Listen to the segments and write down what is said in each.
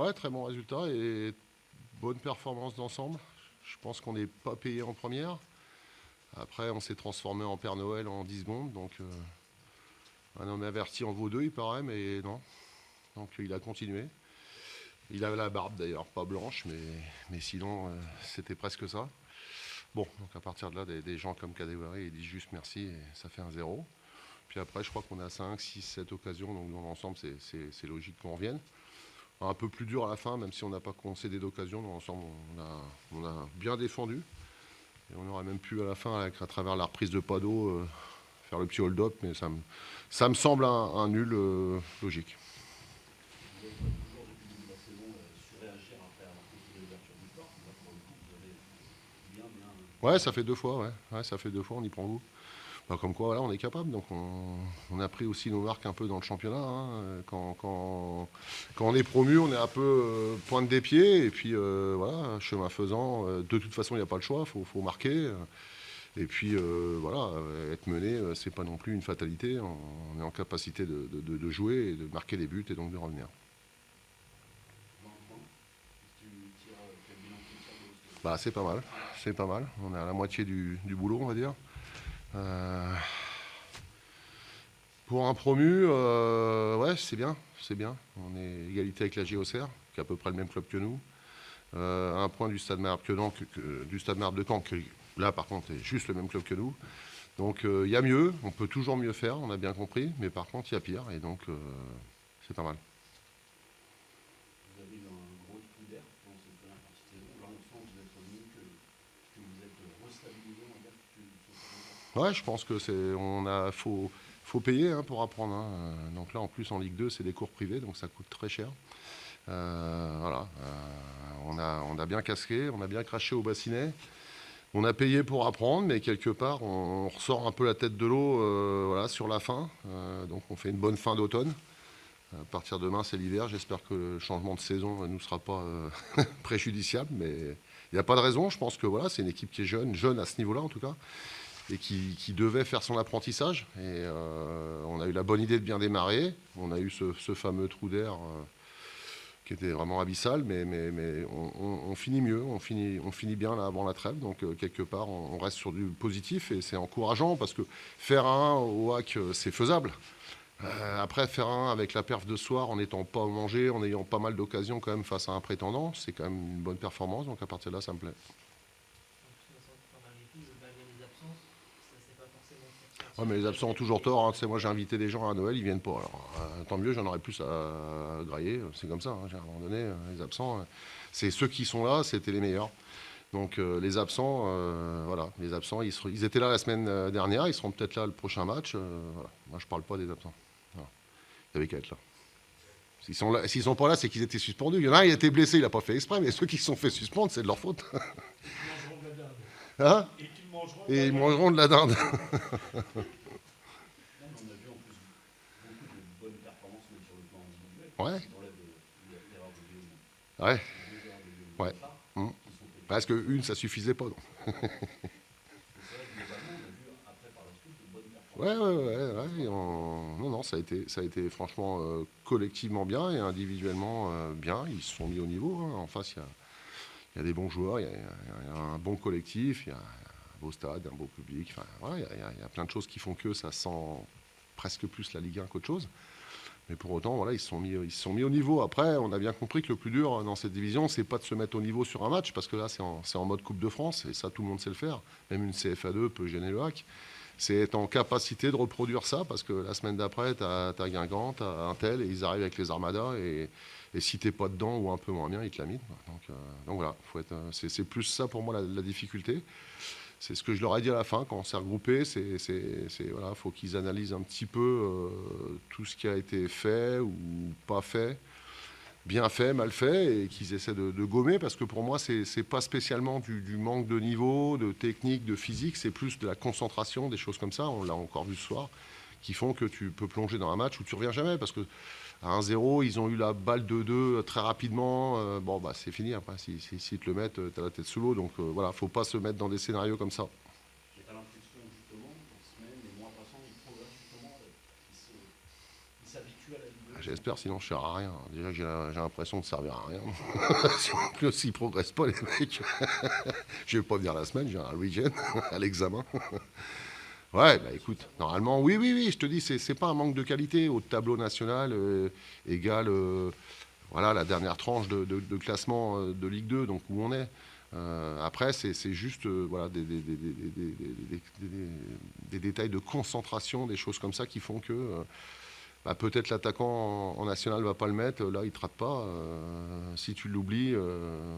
Ouais, très bon résultat et bonne performance d'ensemble. Je pense qu'on n'est pas payé en première. Après, on s'est transformé en Père Noël en 10 secondes. Donc, un homme averti en vaut deux, il paraît, mais non. Donc, il a continué. Il avait la barbe d'ailleurs, pas blanche, mais sinon, c'était presque ça. Bon, donc à partir de là, des gens comme Kadewere, ils disent juste merci et ça fait un zéro. Puis après, je crois qu'on a 5, 6, 7 occasions. Donc, dans l'ensemble, c'est logique qu'on revienne. Un peu plus dur à la fin, même si on n'a pas concédé d'occasion. Dans l'ensemble, on a bien défendu. Et on aurait même pu à la fin, à travers la reprise de Pado, faire le petit hold-up, mais ça me semble un nul logique. Vous n'avez pas toujours, depuis le début de la saison, surréagir après avoir concédé l'ouverture du score. Là, pour le coup, vous avez bien. Ouais, ça fait 2 fois, ouais, ça fait 2 fois, on y prend goût. Bah, comme quoi, voilà, on est capable. Donc, on a pris aussi nos marques un peu dans le championnat. Hein. Quand on est promu, on est un peu pointe des pieds. Et puis, voilà, chemin faisant, de toute façon, il n'y a pas le choix, faut marquer. Et puis, voilà, être mené, c'est pas non plus une fatalité. On est en capacité de jouer et de marquer des buts et donc de revenir. 20 points. Quel bilan tu tires de ce Bah, c'est pas mal. C'est pas mal. On est à la moitié du boulot, on va dire. Pour un promu, ouais, c'est bien, c'est bien. On est égalité avec la JOCR, qui est à peu près le même club que nous. Un point du Stade Malherbe du Stade Malherbe de Caen, qui là par contre est juste le même club que nous. Donc il y a mieux, on peut toujours mieux faire, on a bien compris, mais par contre il y a pire, et donc c'est pas mal. Vous avez eu un gros coup d'air dans cette première partie de saison. Là, on sent que vous êtes revenu, que vous êtes restabilisé, on va dire, que Ouais, je pense que faut payer hein, pour apprendre. Hein. Donc là, en plus, en Ligue 2, c'est des cours privés, donc ça coûte très cher. Voilà. On a bien casqué, on a bien craché au bassinet. On a payé pour apprendre, mais quelque part, on ressort un peu la tête de l'eau voilà, sur la fin. Donc on fait une bonne fin d'automne. À partir de demain, c'est l'hiver. J'espère que le changement de saison ne nous sera pas préjudiciable, mais il n'y a pas de raison. Je pense que voilà, c'est une équipe qui est jeune à ce niveau-là en tout cas, et qui devait faire son apprentissage. Et on a eu la bonne idée de bien démarrer. On a eu ce fameux trou d'air qui était vraiment abyssal, mais on finit mieux, on finit bien là avant la trêve. Donc quelque part, on reste sur du positif et c'est encourageant parce que faire un au hack, c'est faisable. Après, faire un avec la perf de ce soir, en n'étant pas mangé, en ayant pas mal d'occasions quand même face à un prétendant, c'est quand même une bonne performance. Donc à partir de là, ça me plaît. Ouais, mais les absents ont toujours tort. Hein. Tu sais, moi, j'ai invité des gens à Noël, ils viennent pas. Alors, tant mieux, j'en aurais plus à grailler. C'est comme ça. Hein. À un moment donné, les absents, c'est ceux qui sont là, c'était les meilleurs. Donc les absents, voilà, les absents, ils étaient là la semaine dernière, ils seront peut-être là le prochain match. Voilà. Moi, je parle pas des absents. Voilà. Il y avait qu'à être là. S'ils sont pas là, c'est qu'ils étaient suspendus. Il y en a un, il a été blessé, il n'a pas fait exprès, mais ceux qui se sont fait suspendre, c'est de leur faute. Hein et ils mangeront de la dinde. on a vu en plus beaucoup de bonnes performances même sur le plan individuel. Ouais. Si t'enlèves l'erreur de Guillaume, Ouais. les 2 erreurs de Guillaume Ouais. qui sont faites. Parce qu'une, ça suffisait pas. Donc. Mais c'est vrai que globalement, on a vu après par la suite de bonnes performances. Ouais. Non, ça a été franchement collectivement bien et individuellement bien. Ils se sont mis au niveau. Hein. En face, il y a des bons joueurs, il y a un bon collectif, il y a un beau stade, un beau public. Enfin, voilà, il y a plein de choses qui font que ça sent presque plus la Ligue 1 qu'autre chose. Mais pour autant, voilà, ils se sont mis au niveau. Après, on a bien compris que le plus dur dans cette division, c'est pas de se mettre au niveau sur un match, parce que là, c'est en mode Coupe de France, et ça, tout le monde sait le faire. Même une CFA2 peut gêner le hack. C'est être en capacité de reproduire ça, parce que la semaine d'après, tu as Guingamp, tu as un tel, et ils arrivent avec les armadas, et si tu n'es pas dedans ou un peu moins bien, ils te la minent. Donc voilà, c'est plus ça pour moi la difficulté. C'est ce que je leur ai dit à la fin, quand on s'est regroupé, voilà, faut qu'ils analysent un petit peu tout ce qui a été fait ou pas fait, bien fait, mal fait, et qu'ils essaient de gommer, parce que pour moi, c'est pas spécialement du manque de niveau, de technique, de physique, c'est plus de la concentration, des choses comme ça, on l'a encore vu ce soir, qui font que tu peux plonger dans un match où tu reviens jamais, parce que à 1-0, ils ont eu la balle de 2 très rapidement. Bon, bah, c'est fini après. S'ils te le mettent, tu as la tête sous l'eau. Donc voilà, faut pas se mettre dans des scénarios comme ça. J'ai pas l'impression, justement, en semaine, les mois passants, ils progressent justement, ils s'habituent à la Ligue 2. J'espère, sinon je ne sers à rien. Déjà que j'ai l'impression de servir à rien. Si en plus ils ne progressent pas, les mecs, je ne vais pas venir la semaine, je viens le week-end, à l'examen. Ouais, bah écoute, normalement, oui, je te dis, c'est pas un manque de qualité. Au tableau national, égale voilà, la dernière tranche de classement de Ligue 2, donc où on est. Après, c'est juste voilà, des détails de concentration, des choses comme ça qui font que bah, peut-être l'attaquant en national ne va pas le mettre, là il ne te rate pas. Si tu l'oublies,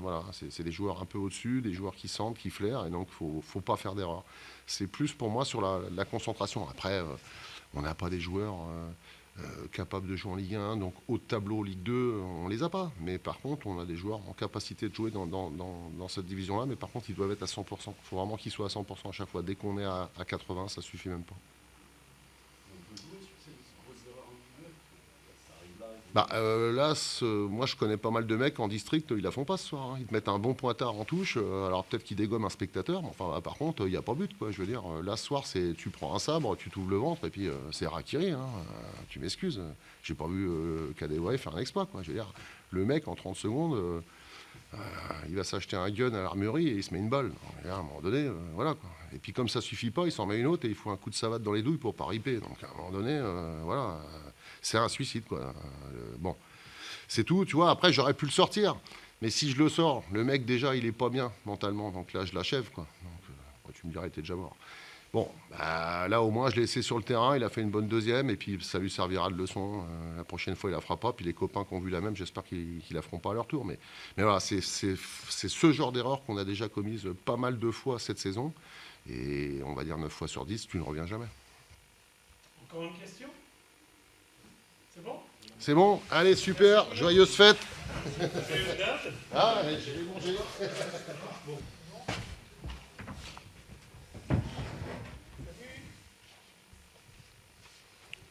voilà, c'est des joueurs un peu au-dessus, des joueurs qui sentent, qui flairent, et donc il ne faut pas faire d'erreur. C'est plus pour moi sur la concentration. Après, on n'a pas des joueurs capables de jouer en Ligue 1, donc au tableau Ligue 2, on ne les a pas. Mais par contre, on a des joueurs en capacité de jouer dans cette division-là, mais par contre, ils doivent être à 100%. Il faut vraiment qu'ils soient à 100% à chaque fois. Dès qu'on est à 80, ça ne suffit même pas. On peut jouer sur ces grosses erreurs individuelles. Ça arrive là. Bah, là, moi je connais pas mal de mecs en district, ils la font pas ce soir. Hein. Ils te mettent un bon pointard en touche, alors peut-être qu'ils dégomment un spectateur, mais enfin, par contre, il n'y a pas but. Quoi. Je veux dire, là ce soir, tu prends un sabre, tu t'ouvres le ventre, et puis c'est Rakiri. Hein. Tu m'excuses, j'ai pas vu Kadewere faire un exploit. Quoi. Je veux dire, le mec en 30 secondes, il va s'acheter un gun à l'armurerie et il se met une balle. Donc, à un moment donné, voilà. Quoi. Et puis comme ça suffit pas, il s'en met une autre et il faut un coup de savate dans les douilles pour pas riper. Donc à un moment donné, voilà. C'est un suicide, quoi. Bon, c'est tout, tu vois. Après, j'aurais pu le sortir. Mais si je le sors, le mec, déjà, il est pas bien mentalement. Donc là, je l'achève, quoi. Donc, tu me dirais, il était déjà mort. Bon, bah, là, au moins, je l'ai laissé sur le terrain. Il a fait une bonne deuxième. Et puis, ça lui servira de leçon. La prochaine fois, il la fera pas. Puis les copains qui ont vu la même, j'espère qu'ils la feront pas à leur tour. Mais voilà, c'est ce genre d'erreur qu'on a déjà commise pas mal de fois cette saison. Et on va dire 9 fois sur 10, tu ne reviens jamais. Encore une question? C'est bon? C'est bon? Allez, super, joyeuse fête. Joyeuse date. Ah, j'ai les mangé. Bon.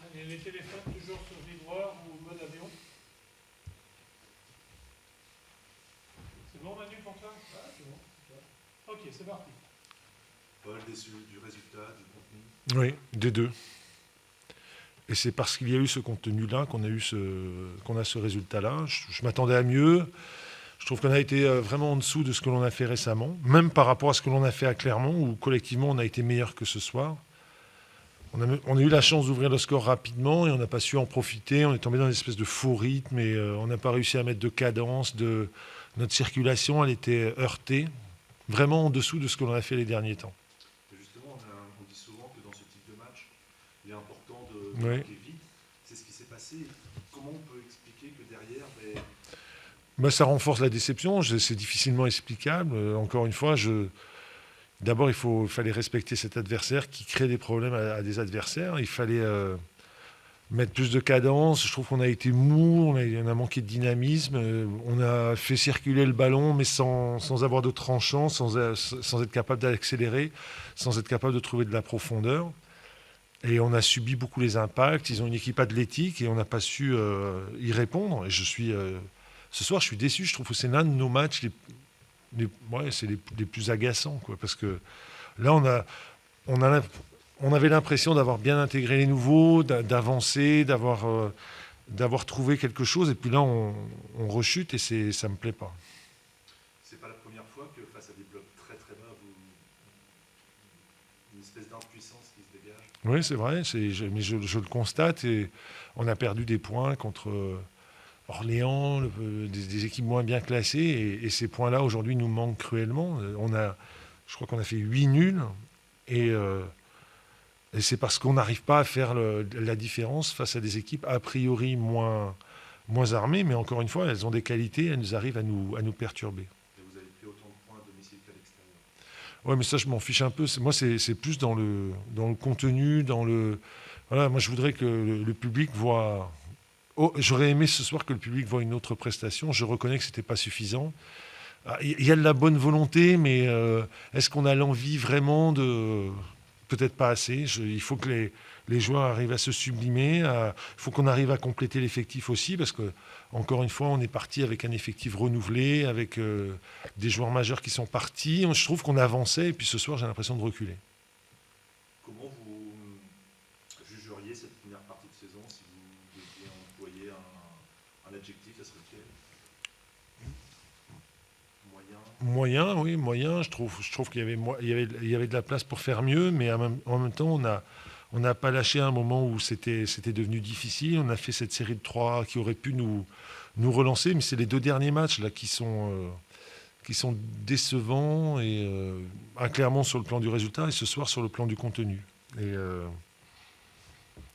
Allez, les téléphones toujours sur vibreur ou mode avion? C'est bon, Manu, pour toi? Ah, c'est bon. Ok, c'est parti. Paul, déçu du résultat, du contenu? Oui, des deux. Et c'est parce qu'il y a eu ce contenu-là qu'on a ce résultat-là. Je m'attendais à mieux. Je trouve qu'on a été vraiment en dessous de ce que l'on a fait récemment, même par rapport à ce que l'on a fait à Clermont, où collectivement on a été meilleur que ce soir. On a eu la chance d'ouvrir le score rapidement et on n'a pas su en profiter. On est tombé dans une espèce de faux rythme et on n'a pas réussi à mettre de cadence. Notre circulation, elle était heurtée, vraiment en dessous de ce que l'on a fait les derniers temps. Justement, on dit souvent que dans ce type de match, il est important de Oui. marquer vite. C'est ce qui s'est passé. Comment on peut expliquer que derrière, Ça renforce la déception, c'est difficilement explicable. Encore une fois, d'abord, il fallait respecter cet adversaire qui crée des problèmes à des adversaires. Il fallait mettre plus de cadence. Je trouve qu'on a été mou, on a manqué de dynamisme. On a fait circuler le ballon, mais sans avoir de tranchant, sans être capable d'accélérer, sans être capable de trouver de la profondeur. Et on a subi beaucoup les impacts. Ils ont une équipe athlétique et on n'a pas su y répondre. Et ce soir, je suis déçu. Je trouve que c'est l'un de nos matchs les plus agaçants, quoi, parce que là, on avait l'impression d'avoir bien intégré les nouveaux, d'avancer, d'avoir trouvé quelque chose. Et puis là, on rechute et ça me plaît pas. c'est pas la première fois que face à des blocs très très bas, une espèce d'impuissance qui se dégage. Oui, c'est vrai, mais je le constate et on a perdu des points contre Orléans, des équipes moins bien classées et ces points-là aujourd'hui nous manquent cruellement. Je crois qu'on a fait 8 nuls et c'est parce qu'on n'arrive pas à faire la différence face à des équipes a priori moins armées, mais encore une fois, elles ont des qualités, elles arrivent à nous perturber. Et vous avez pris autant de points à domicile qu'à l'extérieur. Oui, mais ça, je m'en fiche un peu. Moi, c'est plus dans le contenu, Voilà, moi, je voudrais que le public voit... Oh, j'aurais aimé ce soir que le public voit une autre prestation. Je reconnais que ce n'était pas suffisant. Il y a de la bonne volonté, mais est-ce qu'on a l'envie vraiment de... Peut-être pas assez. Il faut que les joueurs arrivent à se sublimer. Il faut qu'on arrive à compléter l'effectif aussi, parce que, encore une fois, on est parti avec un effectif renouvelé, avec des joueurs majeurs qui sont partis. Je trouve qu'on avançait, et puis ce soir, j'ai l'impression de reculer. Comment vous jugeriez cette première partie de saison si vous deviez employer un adjectif, ça serait lequel? Moyen. Moyen, oui, moyen. Je trouve qu'il y avait de la place pour faire mieux, mais en même temps, on n'a pas lâché à un moment où c'était devenu difficile. On a fait cette série de 3 qui aurait pu nous relancer, mais c'est les 2 derniers matchs là qui sont décevants, et clairement sur le plan du résultat, et ce soir sur le plan du contenu. Et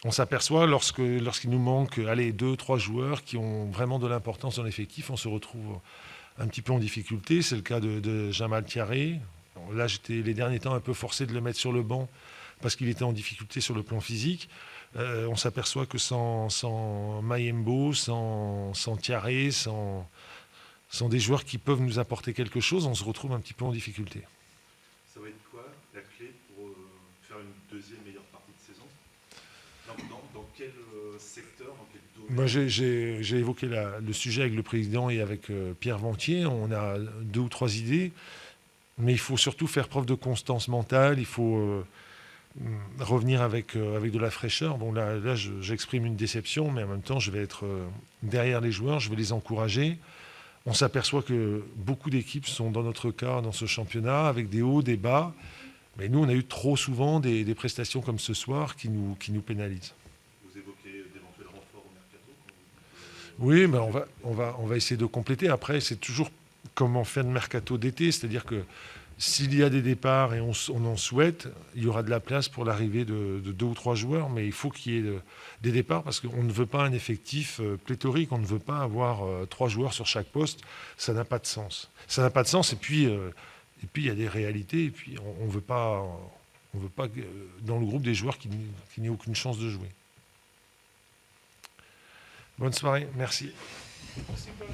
on s'aperçoit lorsqu'il nous manque 2-3 joueurs qui ont vraiment de l'importance dans l'effectif, on se retrouve un petit peu en difficulté. C'est le cas de Jamal Thiaré. Là, j'étais les derniers temps un peu forcé de le mettre sur le banc parce qu'il était en difficulté sur le plan physique. On s'aperçoit que sans Mayembo, sans Thiaré, sans des joueurs qui peuvent nous apporter quelque chose, on se retrouve un petit peu en difficulté. Ça va être quoi la clé pour faire une deuxième meilleure partie de saison? Dans quel secteur, dans quel domaine? Moi, j'ai évoqué le sujet avec le président et avec Pierre Ventier. On a 2 ou 3 idées, mais il faut surtout faire preuve de constance mentale. Il faut revenir avec de la fraîcheur. Bon, là j'exprime une déception, mais en même temps, je vais être derrière les joueurs, je vais les encourager. On s'aperçoit que beaucoup d'équipes sont dans notre cas, dans ce championnat, avec des hauts, des bas. Mais nous, on a eu trop souvent des prestations comme ce soir qui nous pénalisent. Vous évoquez d'éventuels renforts au mercato? Oui, mais on va essayer de compléter. Après, c'est toujours comment faire le mercato d'été. C'est-à-dire que s'il y a des départs, et on en souhaite, il y aura de la place pour l'arrivée de 2 ou 3 joueurs, mais il faut qu'il y ait des départs parce qu'on ne veut pas un effectif pléthorique, on ne veut pas avoir 3 joueurs sur chaque poste, ça n'a pas de sens. Ça n'a pas de sens, et puis il y a des réalités, et puis on ne veut pas dans le groupe des joueurs qui n'aient aucune chance de jouer. Bonne soirée, merci. Merci, Paul.